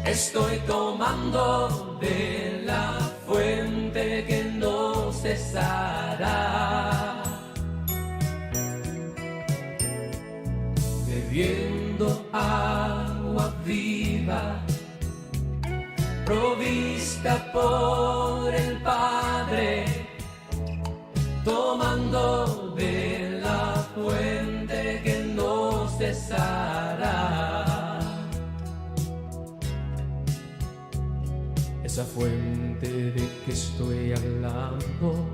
Estoy tomando de la fuente que no cesará, bebiendo agua viva, provista por el Padre, tomando de la fuente que no cesará. Esa fuente de que estoy hablando,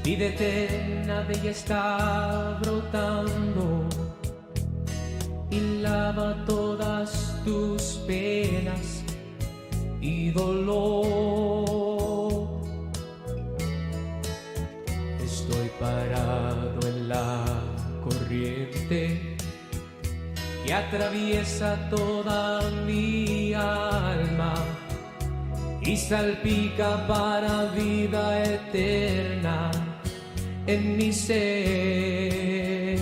vida eterna de ella está brotando y lava todas tus penas y dolor. Estoy parado en la corriente que atraviesa toda mi alma y salpica para vida eterna en mi ser.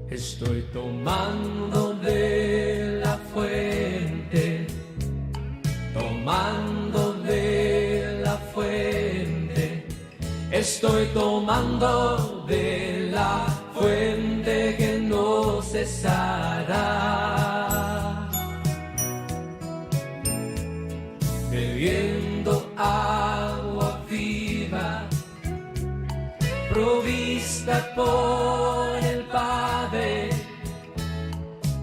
Estoy tomando de la fuente, tomando de la fuente. Estoy tomando de la fuente que no cesará, bebiendo agua viva, provista por el Padre,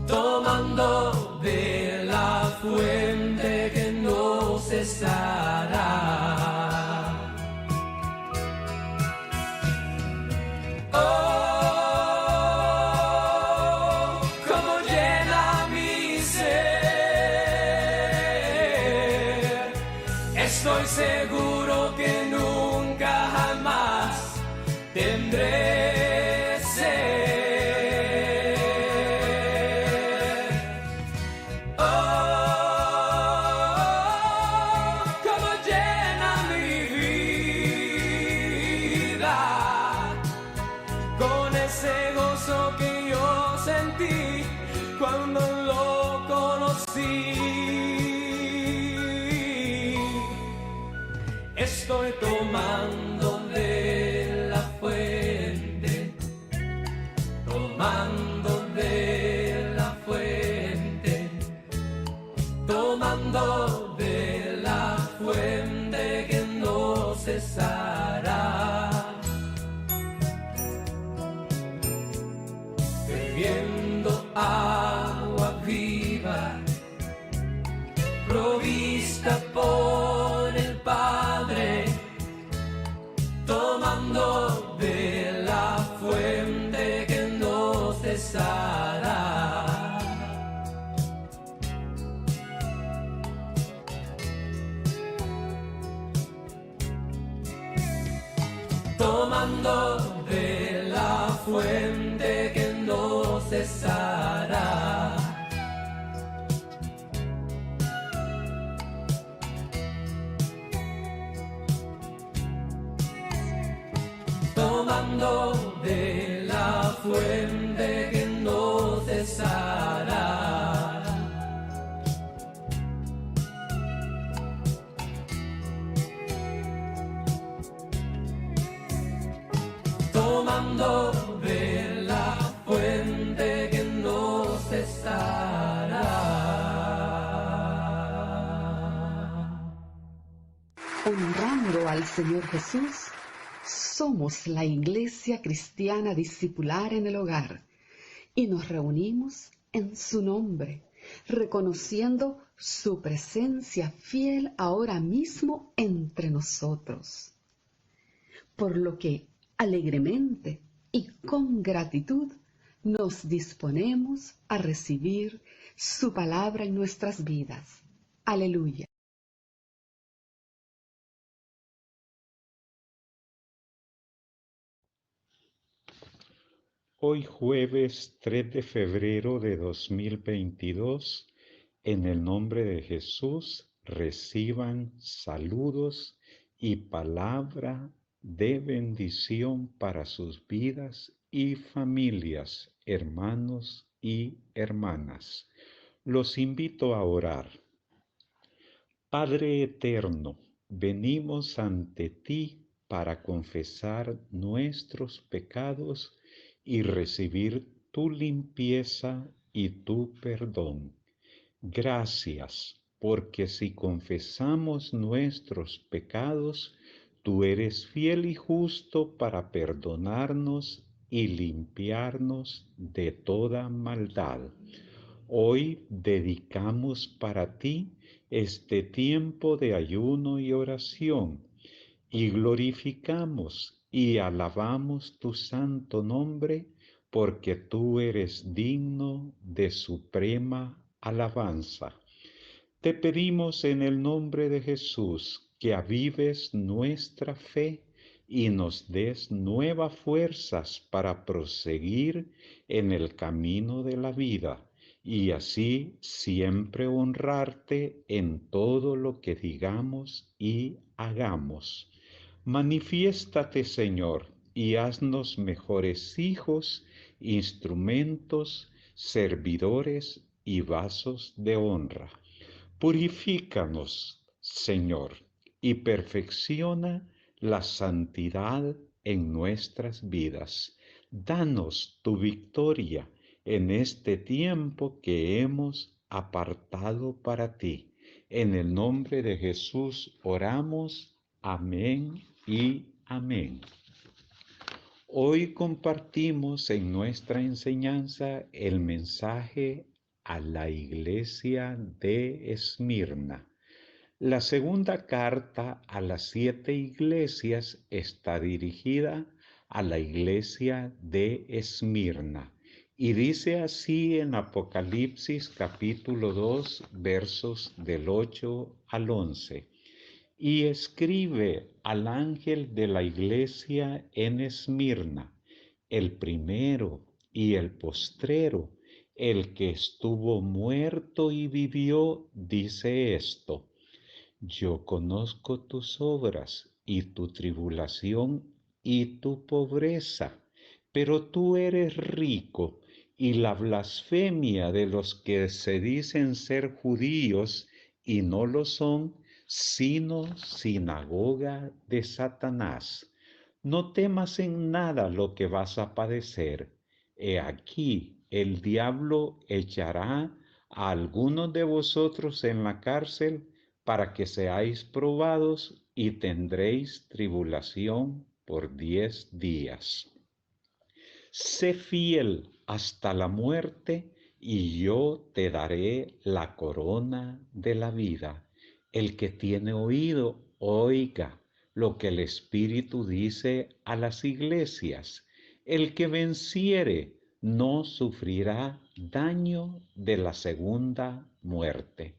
tomando de la fuente que no cesará. Oh, como llena mi ser. Estoy seguro que nunca jamás tendré sed. Oh, como llena mi vida con ese gozo que yo sentí cuando lo conocí. Estoy tomando de la fuente, tomando de la fuente, tomando de la fuente que no cesará, bebiendo agua viva, provista por el Padre, tomando de la fuente que no cesará. Tomando de la fuente que no cesará. Tomando de la fuente que no cesará. Tomando de la fuente que no cesará. Honrando al Señor Jesús, somos la Iglesia Cristiana Discipular en el Hogar y nos reunimos en su nombre, reconociendo su presencia fiel ahora mismo entre nosotros. Por lo que alegremente y con gratitud nos disponemos a recibir su palabra en nuestras vidas. Aleluya. Hoy jueves 3 de febrero de 2022, en el nombre de Jesús, reciban saludos y palabra de bendición para sus vidas y familias, hermanos y hermanas. Los invito a orar. Padre eterno, venimos ante ti para confesar nuestros pecados y recibir tu limpieza y tu perdón. Gracias, porque si confesamos nuestros pecados, tú eres fiel y justo para perdonarnos y limpiarnos de toda maldad. Hoy dedicamos para ti este tiempo de ayuno y oración y glorificamos y alabamos tu santo nombre porque tú eres digno de suprema alabanza. Te pedimos en el nombre de Jesús que avives nuestra fe y nos des nuevas fuerzas para proseguir en el camino de la vida y así siempre honrarte en todo lo que digamos y hagamos. Manifiéstate, Señor, y haznos mejores hijos, instrumentos, servidores y vasos de honra. Purifícanos, Señor, y perfecciona la santidad en nuestras vidas. Danos tu victoria en este tiempo que hemos apartado para ti. En el nombre de Jesús oramos. Amén y amén. Hoy compartimos en nuestra enseñanza el mensaje a la iglesia de Esmirna. La segunda carta a las 7 iglesias está dirigida a la iglesia de Esmirna y dice así en Apocalipsis capítulo 2 versos del 8 al 11. Y escribe al ángel de la iglesia en Esmirna, el primero y el postrero, el que estuvo muerto y vivió, dice esto: yo conozco tus obras y tu tribulación y tu pobreza, pero tú eres rico, y la blasfemia de los que se dicen ser judíos y no lo son, sino sinagoga de Satanás. No temas en nada lo que vas a padecer. He aquí, el diablo echará a algunos de vosotros en la cárcel para que seáis probados y tendréis tribulación por 10 días. Sé fiel hasta la muerte y yo te daré la corona de la vida. El que tiene oído, oiga lo que el Espíritu dice a las iglesias. El que venciere no sufrirá daño de la segunda muerte.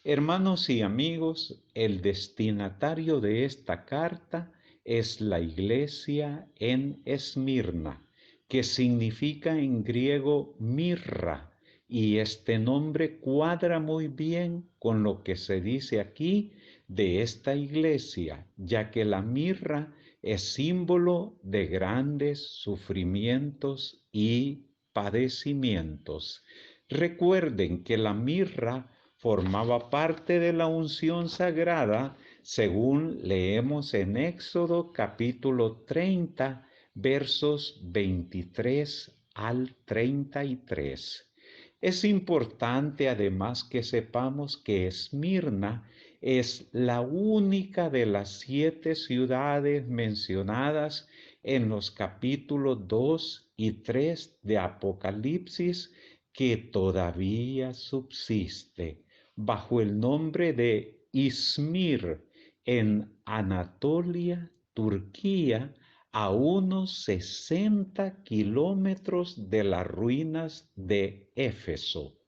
Hermanos y amigos, el destinatario de esta carta es la iglesia en Esmirna, que significa en griego mirra, y este nombre cuadra muy bien con lo que se dice aquí de esta iglesia, ya que la mirra es símbolo de grandes sufrimientos y padecimientos. Recuerden que la mirra formaba parte de la unción sagrada, según leemos en Éxodo capítulo 30, versos 23 al 33. Es importante además que sepamos que Esmirna es la única de las 7 ciudades mencionadas en los capítulos 2 y 3 de Apocalipsis que todavía subsiste bajo el nombre de Izmir en Anatolia, Turquía, a unos 60 kilómetros de las ruinas de Éfeso.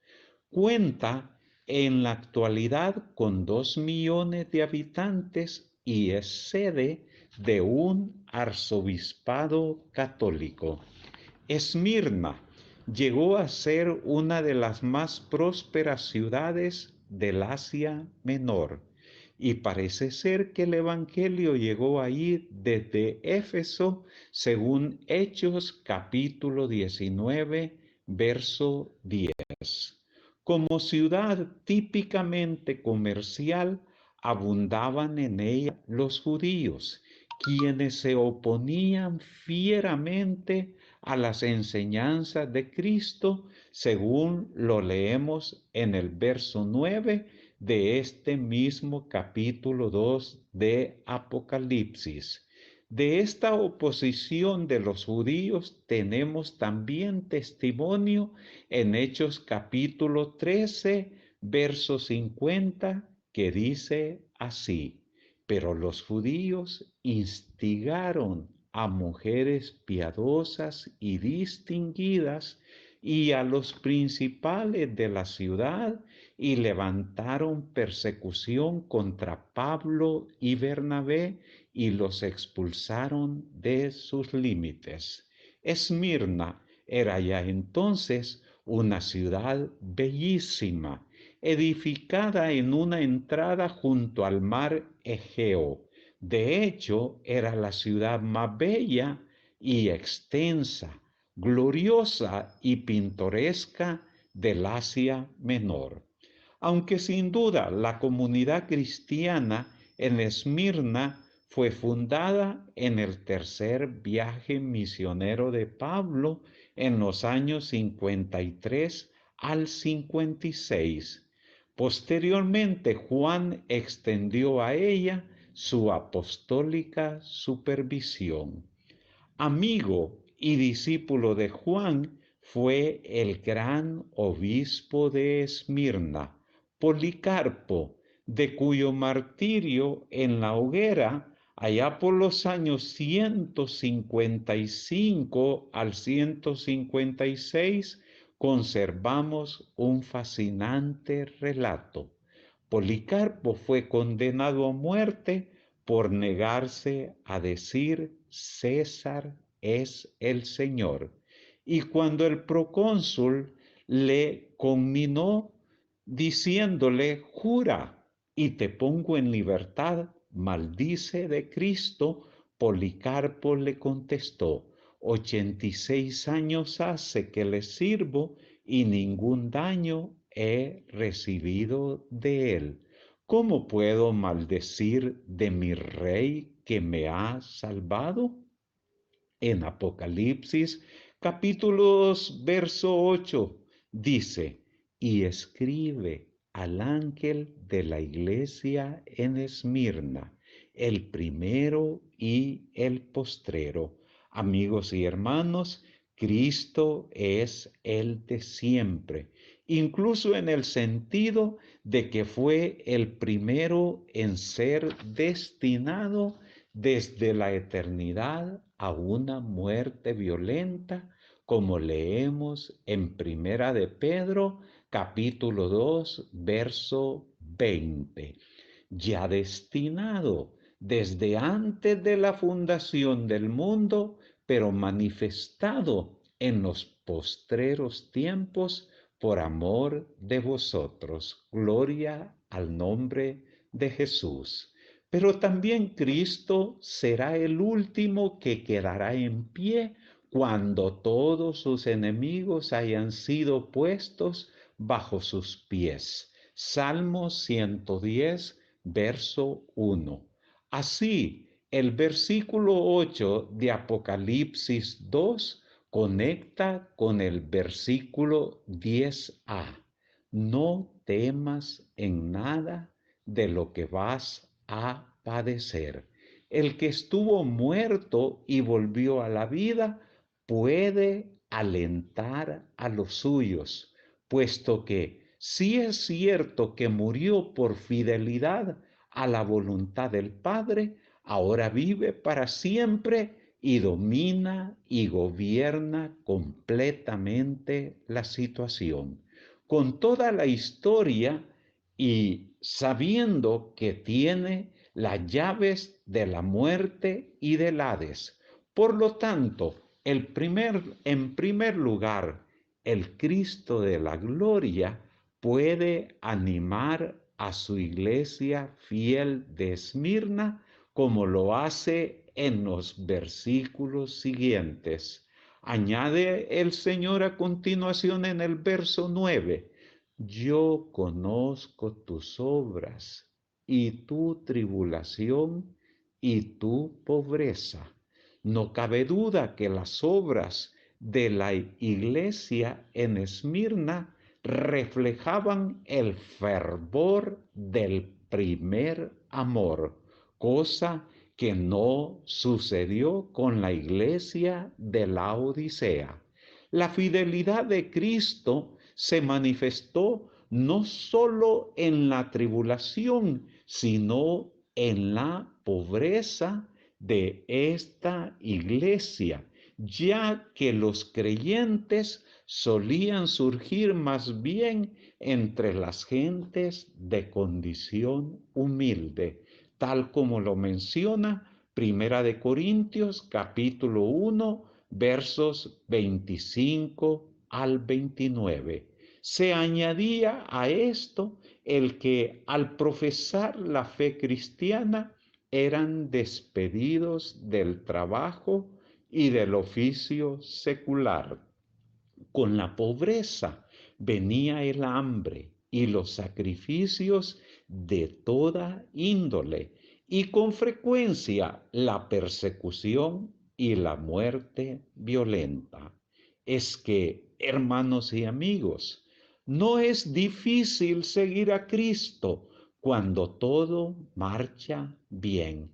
Cuenta en la actualidad con 2 millones de habitantes y es sede de un arzobispado católico. Esmirna llegó a ser una de las más prósperas ciudades del Asia Menor y parece ser que el Evangelio llegó ahí desde Éfeso, según Hechos capítulo 19, verso 10. Como ciudad típicamente comercial, abundaban en ella los judíos, quienes se oponían fieramente a las enseñanzas de Cristo, según lo leemos en el verso 9 de este mismo capítulo 2 de Apocalipsis. De esta oposición de los judíos tenemos también testimonio en Hechos capítulo 13, verso 50, que dice así: pero los judíos instigaron a mujeres piadosas y distinguidas y a los principales de la ciudad y levantaron persecución contra Pablo y Bernabé y los expulsaron de sus límites. Esmirna era ya entonces una ciudad bellísima, edificada en una entrada junto al mar Egeo. De hecho, era la ciudad más bella y extensa, gloriosa y pintoresca del Asia Menor. Aunque sin duda la comunidad cristiana en Esmirna fue fundada en el tercer viaje misionero de Pablo en los años 53 al 56. Posteriormente, Juan extendió a ella su apostólica supervisión. Amigo y discípulo de Juan fue el gran obispo de Esmirna, Policarpo, de cuyo martirio en la hoguera, allá por los años 155 al 156, conservamos un fascinante relato. Policarpo fue condenado a muerte por negarse a decir César es el Señor. Y cuando el procónsul le conminó diciéndole, jura y te pongo en libertad, maldice de Cristo, Policarpo le contestó, 86 años hace que le sirvo y ningún daño he recibido de él. ¿Cómo puedo maldecir de mi rey que me ha salvado? En Apocalipsis capítulo 2, verso 8 dice, y escribe al ángel de la iglesia en Esmirna, el primero y el postrero. Amigos y hermanos, Cristo es el de siempre, incluso en el sentido de que fue el primero en ser destinado desde la eternidad a una muerte violenta, como leemos en Primera de Pedro, capítulo 2, verso 20. Ya destinado desde antes de la fundación del mundo, pero manifestado en los postreros tiempos por amor de vosotros. Gloria al nombre de Jesús. Pero también Cristo será el último que quedará en pie cuando todos sus enemigos hayan sido puestos bajo sus pies. Salmo 110, verso 1. Así, el versículo 8 de Apocalipsis 2 conecta con el versículo 10a. No temas en nada de lo que vas a padecer. El que estuvo muerto y volvió a la vida puede alentar a los suyos, puesto que si es cierto que murió por fidelidad a la voluntad del Padre, ahora vive para siempre y domina y gobierna completamente la situación. Con toda la historia y sabiendo que tiene las llaves de la muerte y del Hades. Por lo tanto, en primer lugar, el Cristo de la gloria puede animar a su iglesia fiel de Esmirna como lo hace en los versículos siguientes. Añade el Señor a continuación en el verso 9: yo conozco tus obras y tu tribulación y tu pobreza. No cabe duda que las obras de la iglesia en Esmirna reflejaban el fervor del primer amor, cosa que no sucedió con la iglesia de la Odisea. La fidelidad de Cristo se manifestó no solo en la tribulación, sino en la pobreza de esta iglesia, ya que los creyentes solían surgir más bien entre las gentes de condición humilde, tal como lo menciona Primera de Corintios capítulo 1, versos 25 al 29. Se añadía a esto el que al profesar la fe cristiana eran despedidos del trabajo y del oficio secular. Con la pobreza venía el hambre y los sacrificios de toda índole, y con frecuencia la persecución y la muerte violenta. Es que, hermanos y amigos, no es difícil seguir a Cristo cuando todo marcha bien.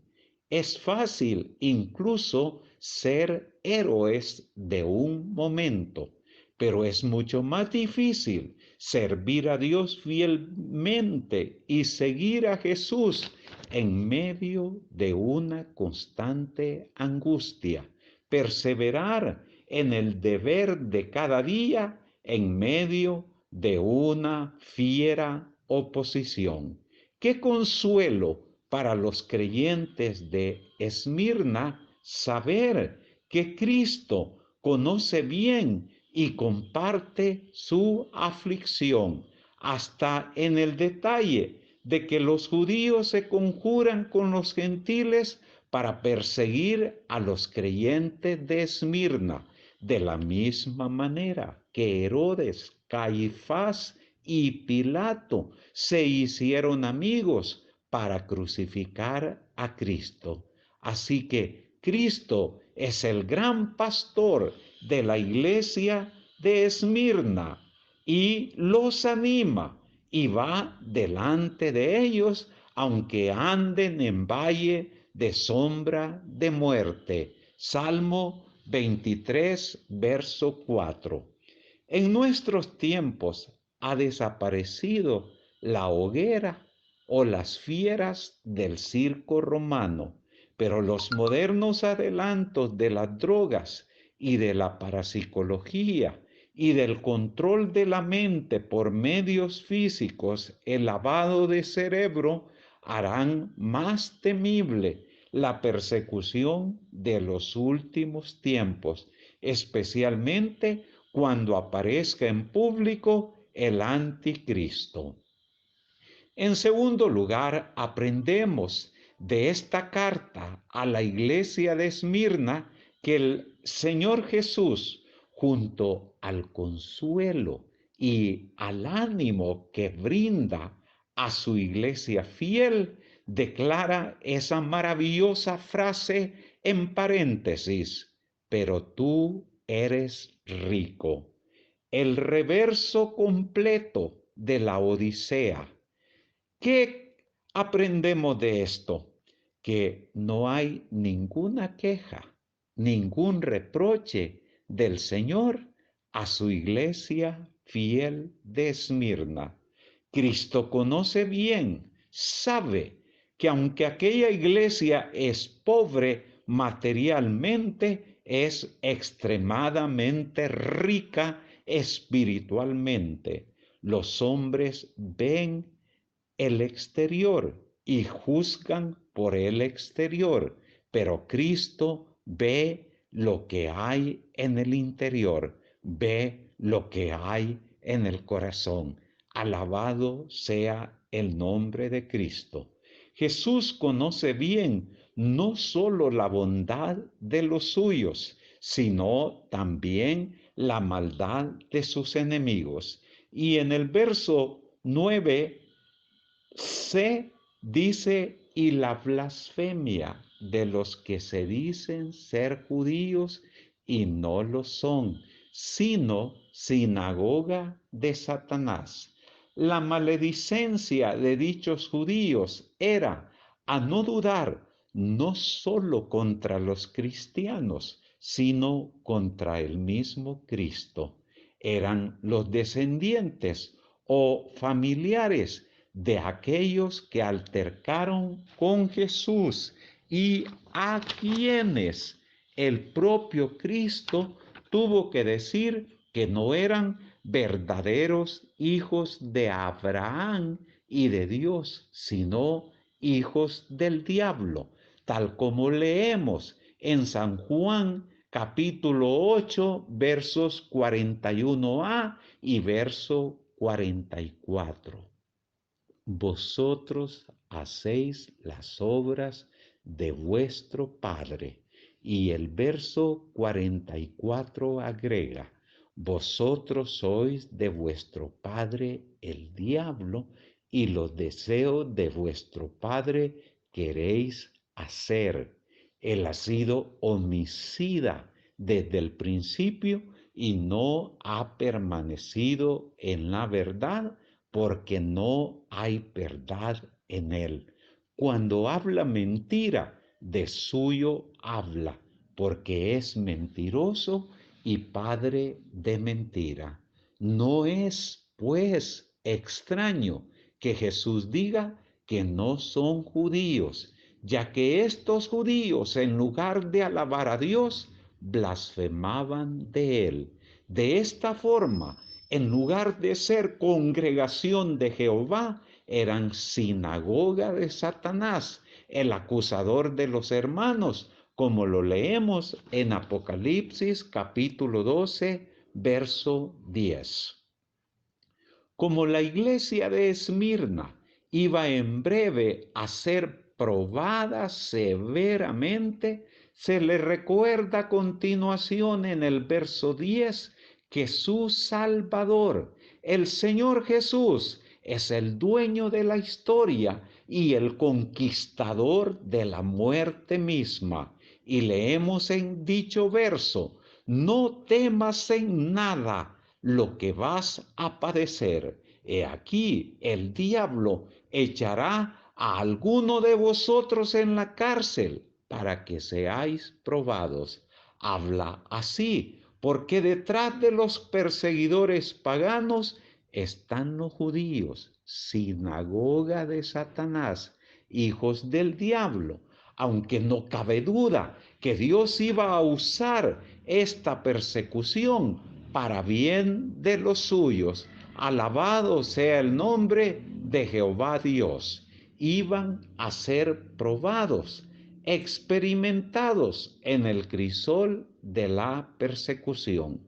Es fácil incluso ser héroes de un momento, pero es mucho más difícil servir a Dios fielmente y seguir a Jesús en medio de una constante angustia, perseverar en el deber de cada día en medio de una fiera oposición. Qué consuelo para los creyentes de Esmirna saber que Cristo conoce bien y comparte su aflicción, hasta en el detalle de que los judíos se conjuran con los gentiles para perseguir a los creyentes de Esmirna, de la misma manera que Herodes, Caifás y Pilato se hicieron amigos para crucificar a Cristo. Así que Cristo es el gran pastor de la iglesia de Esmirna y los anima y va delante de ellos aunque anden en valle de sombra de muerte. Salmo 23, verso 4. En nuestros tiempos ha desaparecido la hoguera o las fieras del circo romano, pero los modernos adelantos de las drogas y de la parapsicología y del control de la mente por medios físicos, el lavado de cerebro, harán más temible la persecución de los últimos tiempos, especialmente cuando aparezca en público el anticristo. En segundo lugar, aprendemos de esta carta a la iglesia de Esmirna que el Señor Jesús, junto al consuelo y al ánimo que brinda a su iglesia fiel, declara esa maravillosa frase en paréntesis: pero tú eres rico. El reverso completo de la Odisea. ¿Qué aprendemos de esto? Que no hay ninguna queja, ningún reproche del Señor a su iglesia fiel de Esmirna. Cristo conoce bien, sabe que aunque aquella iglesia es pobre materialmente, es extremadamente rica espiritualmente. Los hombres ven el exterior y juzgan por el exterior, pero Cristo ve lo que hay en el interior, ve lo que hay en el corazón. Alabado sea el nombre de Cristo. Jesús conoce bien no solo la bondad de los suyos, sino también la maldad de sus enemigos. Y en el verso 9 se dice, y la blasfemia de los que se dicen ser judíos y no lo son, sino sinagoga de Satanás. La maledicencia de dichos judíos era, a no dudar, no solo contra los cristianos, sino contra el mismo Cristo. Eran los descendientes o familiares de aquellos que altercaron con Jesús y a quienes el propio Cristo tuvo que decir que no eran verdaderos hijos de Abraham y de Dios, sino hijos del diablo, tal como leemos en San Juan capítulo 8, versos 41a y verso 44. Vosotros hacéis las obras de vuestro padre. Y el verso 44 agrega, vosotros sois de vuestro padre el diablo, y los deseos de vuestro padre queréis hacer. Él ha sido homicida desde el principio y no ha permanecido en la verdad, porque no hay verdad en él. Cuando habla mentira, de suyo habla, porque es mentiroso y padre de mentira. No es, pues, extraño que Jesús diga que no son judíos, ya que estos judíos, en lugar de alabar a Dios, blasfemaban de él. De esta forma, en lugar de ser congregación de Jehová, eran sinagoga de Satanás, el acusador de los hermanos, como lo leemos en Apocalipsis capítulo 12, verso 10. Como la iglesia de Esmirna iba en breve a ser probada severamente, se le recuerda a continuación en el verso 10 que su Salvador, el Señor Jesús, es el dueño de la historia y el conquistador de la muerte misma. Y leemos en dicho verso, no temas en nada lo que vas a padecer. He aquí, el diablo echará a alguno de vosotros en la cárcel para que seáis probados. Habla así, porque detrás de los perseguidores paganos están los judíos, sinagoga de Satanás, hijos del diablo. Aunque no cabe duda que Dios iba a usar esta persecución para bien de los suyos. Alabado sea el nombre de Jehová Dios. Iban a ser probados, experimentados en el crisol de la persecución.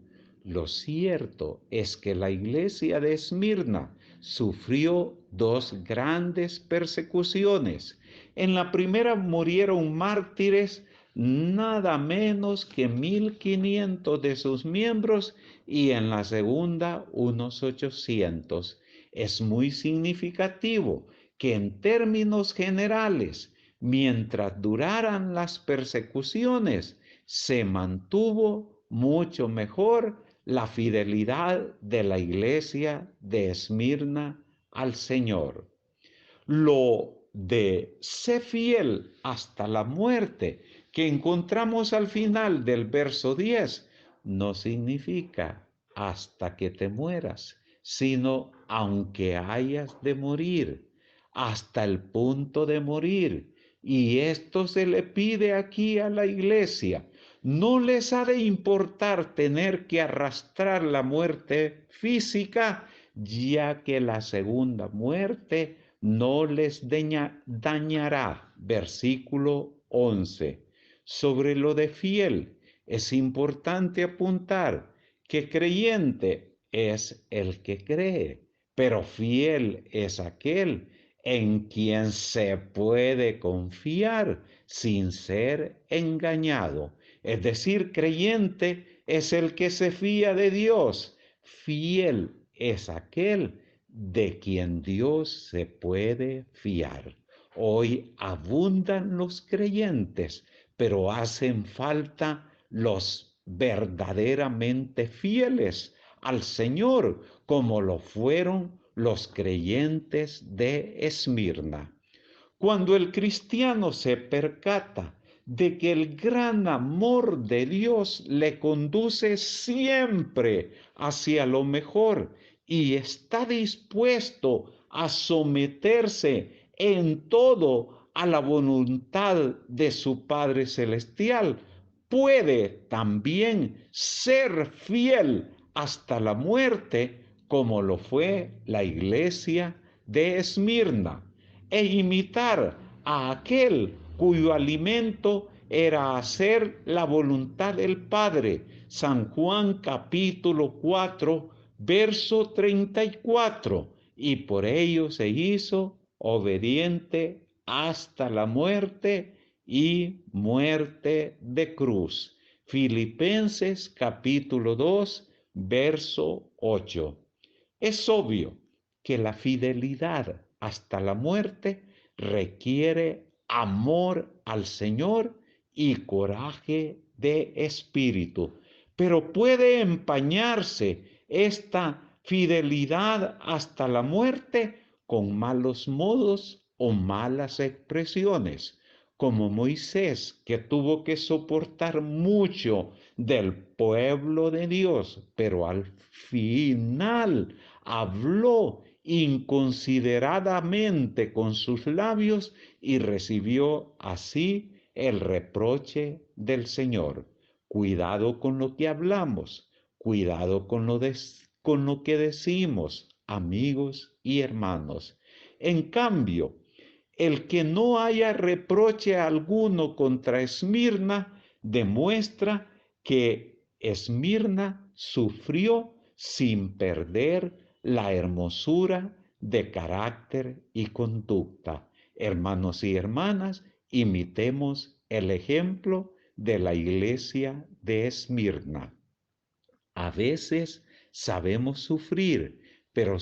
Lo cierto es que la iglesia de Esmirna sufrió dos grandes persecuciones. En la primera murieron mártires nada menos que 1.500 de sus miembros y en la segunda unos 800. Es muy significativo que en términos generales, mientras duraran las persecuciones, se mantuvo mucho mejor la fidelidad de la iglesia de Esmirna al Señor. Lo de sé fiel hasta la muerte que encontramos al final del verso 10 no significa hasta que te mueras, sino aunque hayas de morir, hasta el punto de morir. Y esto se le pide aquí a la iglesia. No les ha de importar tener que arrastrar la muerte física, ya que la segunda muerte no les dañará. Versículo 11. Sobre lo de fiel, es importante apuntar que creyente es el que cree, pero fiel es aquel en quien se puede confiar sin ser engañado. Es decir, creyente es el que se fía de Dios. Fiel es aquel de quien Dios se puede fiar. Hoy abundan los creyentes, pero hacen falta los verdaderamente fieles al Señor, como lo fueron los creyentes de Esmirna. Cuando el cristiano se percata de que el gran amor de Dios le conduce siempre hacia lo mejor y está dispuesto a someterse en todo a la voluntad de su Padre Celestial, puede también ser fiel hasta la muerte, como lo fue la iglesia de Esmirna, e imitar a aquel cuyo alimento era hacer la voluntad del Padre. San Juan capítulo 4, verso 34. Y por ello se hizo obediente hasta la muerte y muerte de cruz. Filipenses capítulo 2, verso 8. Es obvio que la fidelidad hasta la muerte requiere amor al Señor y coraje de espíritu, pero puede empañarse esta fidelidad hasta la muerte con malos modos o malas expresiones, como Moisés, que tuvo que soportar mucho del pueblo de Dios, pero al final habló inconsideradamente con sus labios y recibió así el reproche del Señor. Cuidado con lo que hablamos, cuidado con lo que decimos, amigos y hermanos. En cambio, el que no haya reproche alguno contra Esmirna demuestra que Esmirna sufrió sin perder la hermosura de carácter y conducta. Hermanos y hermanas, imitemos el ejemplo de la iglesia de Esmirna. A veces sabemos sufrir, pero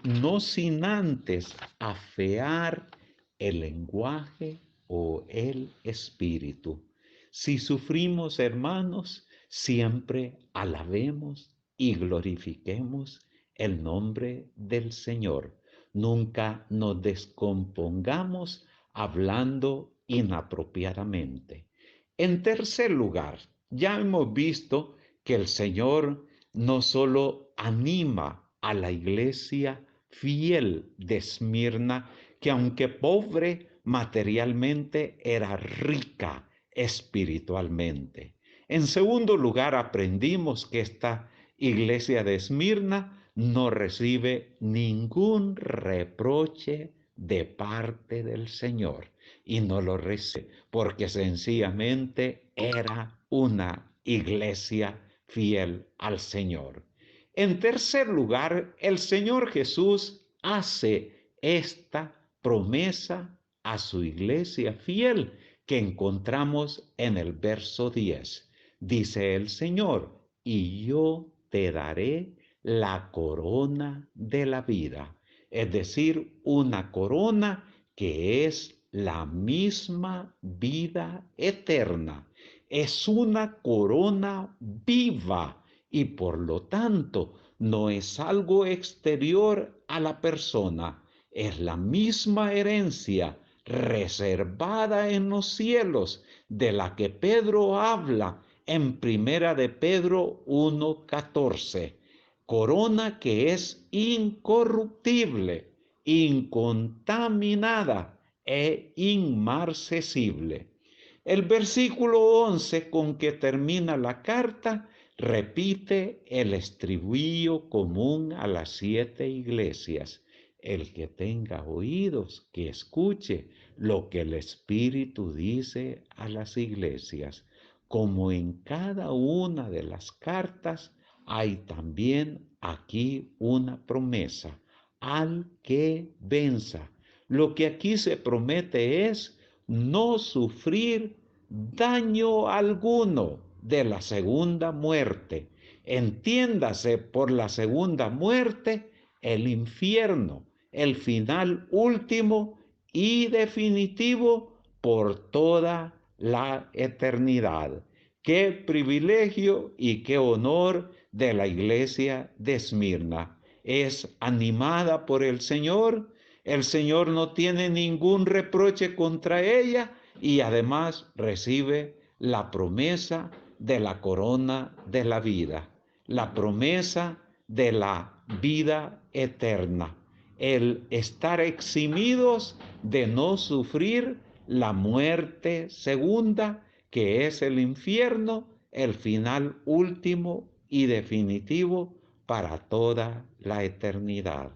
no sin antes afear el lenguaje o el espíritu. Si sufrimos, hermanos, siempre alabemos y glorifiquemos el nombre del Señor. Nunca nos descompongamos hablando inapropiadamente. En tercer lugar, ya hemos visto que el Señor no solo anima a la iglesia fiel de Esmirna, que aunque pobre materialmente, era rica espiritualmente. En segundo lugar, aprendimos que esta iglesia de Esmirna no recibe ningún reproche de parte del Señor, y no lo recibe porque sencillamente era una iglesia fiel al Señor. En tercer lugar, el Señor Jesús hace esta promesa a su iglesia fiel que encontramos en el verso 10. Dice el Señor: y yo te daré la corona de la vida, es decir, una corona que es la misma vida eterna. Es una corona viva y por lo tanto no es algo exterior a la persona, es la misma herencia reservada en los cielos de la que Pedro habla en Primera de Pedro 1:14. Corona que es incorruptible, incontaminada e inmarcesible. El versículo 11 con que termina la carta repite el estribillo común a las 7 iglesias. El que tenga oídos, que escuche lo que el Espíritu dice a las iglesias. Como en cada una de las cartas, hay también aquí una promesa: al que venza. Lo que aquí se promete es no sufrir daño alguno de la segunda muerte. Entiéndase por la segunda muerte el infierno, el final último y definitivo por toda la eternidad. Qué privilegio y qué honor de la iglesia de Esmirna. Es animada por el Señor no tiene ningún reproche contra ella y además recibe la promesa de la corona de la vida, la promesa de la vida eterna, el estar eximidos de no sufrir la muerte segunda, que es el infierno, el final último y definitivo para toda la eternidad.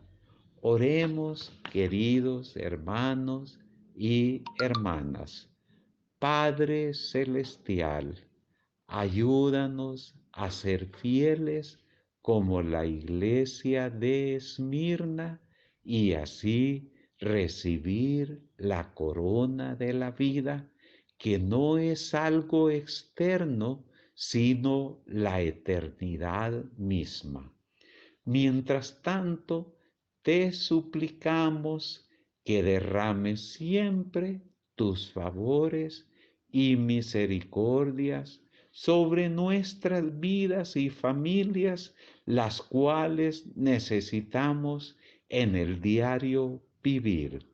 Oremos, queridos hermanos y hermanas. Padre Celestial, ayúdanos a ser fieles como la iglesia de Esmirna y así recibir la corona de la vida, que no es algo externo, sino la eternidad misma. Mientras tanto, te suplicamos que derrames siempre tus favores y misericordias sobre nuestras vidas y familias, las cuales necesitamos en el diario vivir.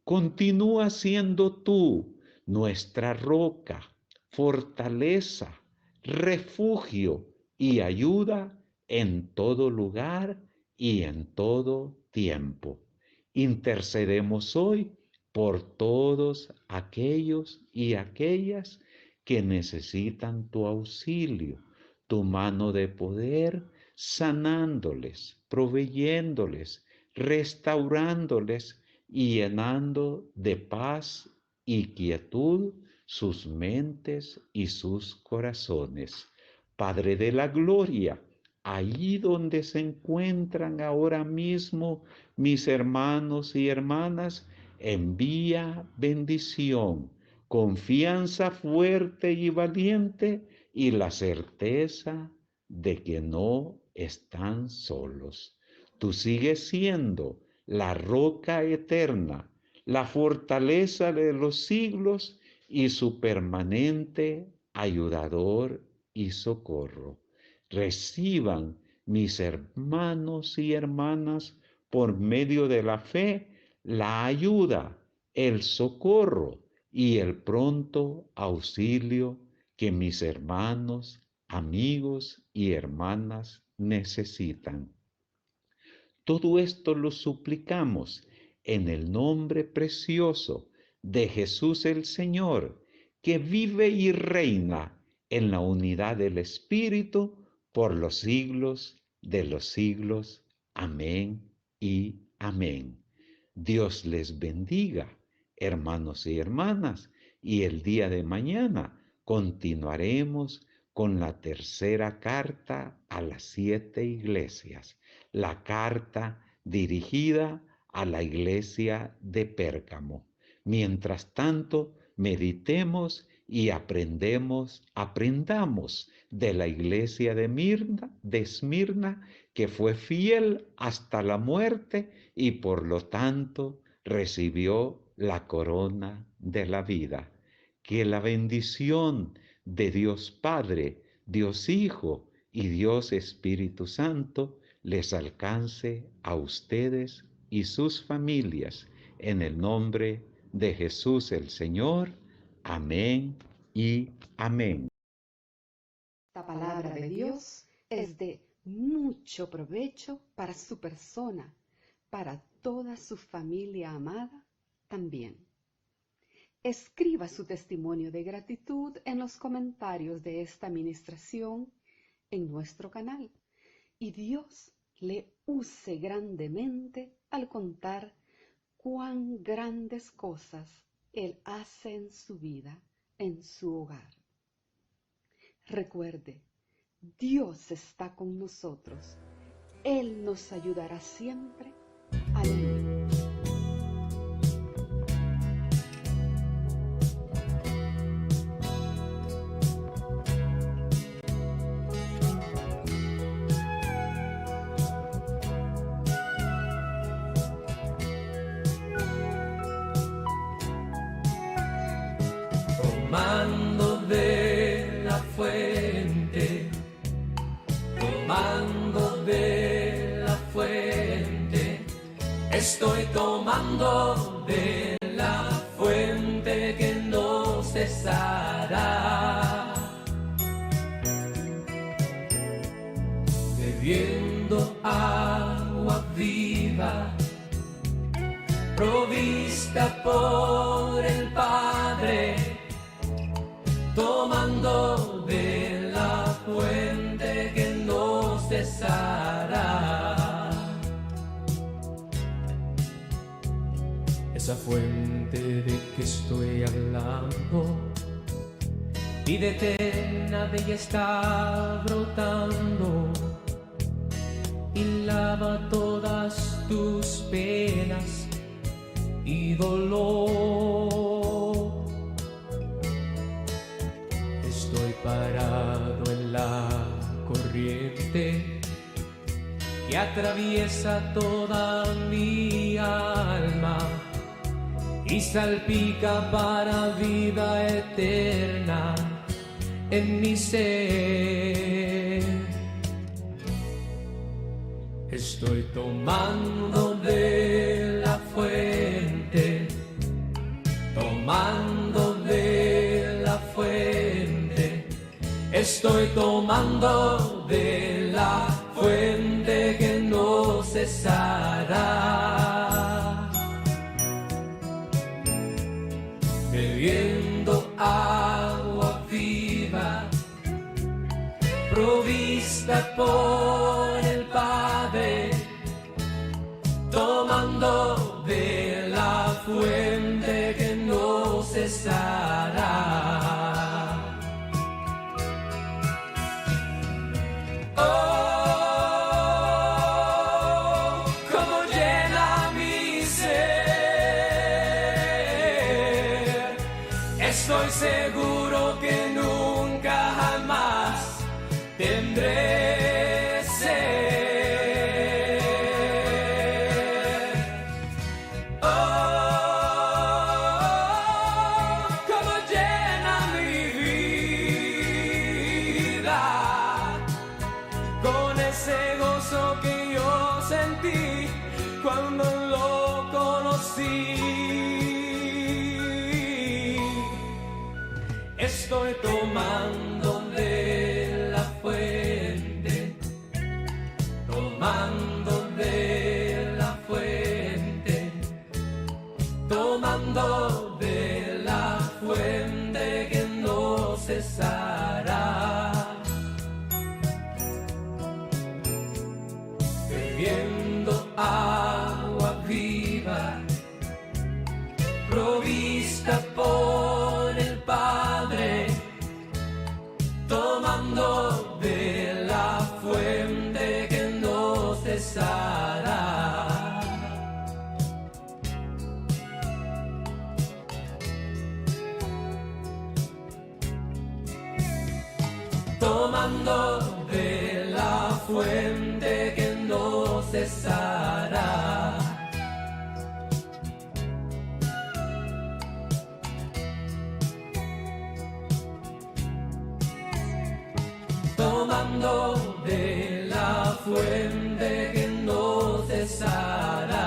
Continúa siendo tú nuestra roca, fortaleza, refugio y ayuda en todo lugar y en todo tiempo. Intercedemos hoy por todos aquellos y aquellas que necesitan tu auxilio, tu mano de poder, sanándoles, proveyéndoles, restaurándoles y llenando de paz y quietud sus mentes y sus corazones. Padre de la gloria, ahí donde se encuentran ahora mismo mis hermanos y hermanas, envía bendición, confianza fuerte y valiente y la certeza de que no están solos. Tú sigues siendo la roca eterna, la fortaleza de los siglos y su permanente ayudador y socorro. Reciban mis hermanos y hermanas por medio de la fe la ayuda, el socorro y el pronto auxilio que mis hermanos, amigos y hermanas necesitan. Todo esto lo suplicamos en el nombre precioso de Jesús el Señor, que vive y reina en la unidad del Espíritu por los siglos de los siglos. Amén y amén. Dios les bendiga, hermanos y hermanas, y el día de mañana continuaremos con la tercera carta a las 7 iglesias, la carta dirigida a la iglesia de Pérgamo. Mientras tanto, meditemos y aprendamos de la iglesia de Esmirna, que fue fiel hasta la muerte y por lo tanto recibió la corona de la vida. Que la bendición de Dios Padre, Dios Hijo y Dios Espíritu Santo les alcance a ustedes y sus familias en el nombre de Jesús el Señor. Amén y amén. La palabra de Dios es de mucho provecho para su persona, para toda su familia amada también. Escriba su testimonio de gratitud en los comentarios de esta ministración en nuestro canal y Dios le use grandemente al contar cuán grandes cosas Él hace en su vida, en su hogar. Recuerde, Dios está con nosotros. Él nos ayudará siempre. Aleluya. Estoy tomando de la fuente que no cesará, bebiendo agua viva, provista por el Padre, tomando de la fuente que no cesará. Esa fuente de que estoy hablando, vida eterna de ella está brotando y lava todas tus penas y dolor. Estoy parado en la corriente que atraviesa toda mi alma y salpica para vida eterna en mi ser. Estoy tomando de la fuente, tomando de la fuente. Estoy tomando de la fuente que no cesará, bebiendo agua viva, provista por el Padre, tomando de la fuente que no cesará. Oh, como llena mi ser. Estoy seguro que nunca jamás tendré sed. Oh, como llena mi vida con ese gozo que yo sentí cuando lo conocí. Estoy tomando de la fuente, tomando de la fuente, tomando de la fuente que no cesará, bebiendo agua viva, provista por el Padre, tomando de la fuente que no cesará. Tomando de la fuente que no cesará. Tomando de la fuente que no cesará.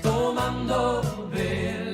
Tomando de